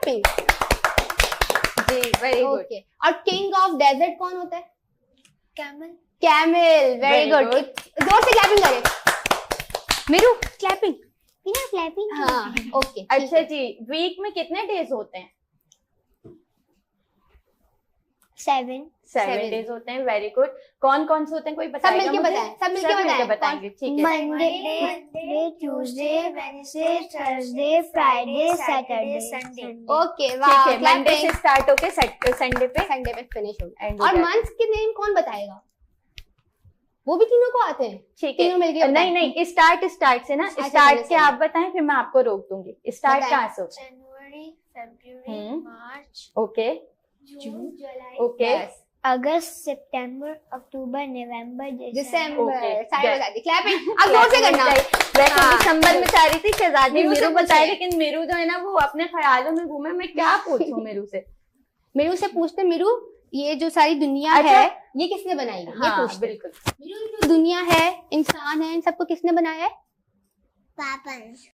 Clapping. जी very good. Okay, और king of desert कौन होता है? Camel. Camel, very Very good. good. जोर से क्लैपिंग करें। मेरू क्लैपिंग। बिना क्लैपिंग के। हाँ ओके। अच्छा जी, वीक में कितने डेज होते हैं? 7। 7 डेज होते हैं। Very good. कौन कौन से होते हैं, कोई सब बताएगा मिलके मुझे? बताएं, सब मिलके बताएं। बताएंगे, ठीक है। Monday, Tuesday, Wednesday, Thursday, Friday, Saturday, Sunday. Okay ठीक वाह, है, मंडे से क्लैपिंग। स्टार्ट होके संडे पे संडे पे फिनिश हो गया। end हो और जाता है। मंथ्स के नेम कौन बताएगा? वो भी तीनों को आते हैं? ठीक तीनों मिलके है। बताएं। नहीं, स्टार्ट से ना, अच्छा, स्टार्ट चलो, के चलो। आप बताएं, फिर मैं आपको रोक दूंगी। स्टार्ट बताएं। कहाँ से होता जनवरी, फरवरी, हम्म। मार्च, है? ओके जून, जुलाई, ओके बस। अगस्त, सितंबर, अक्टूबर, नवंबर, दिसंबर। दिसंबर, सारे Okay. बता दी। क्लैपिंग अब जोर से करना। वैसे हाँ, दिसंबर में चाह रही थी शहजादी मेरू से मेरू बताए, पूछे। लेकिन मेरू जो है ना वो अपने ख्यालों में घूमे। मैं क्या पूछूं मेरू से? मेरू से पूछते, मेरू ये जो सारी दुनिया अच्छा। है ये किसने बनाई है? ये हाँ पूछते। बिल्कुल। मेरू, ये जो दुनिया है, इंसान है, इन सबको किसने बनाया है? पापा।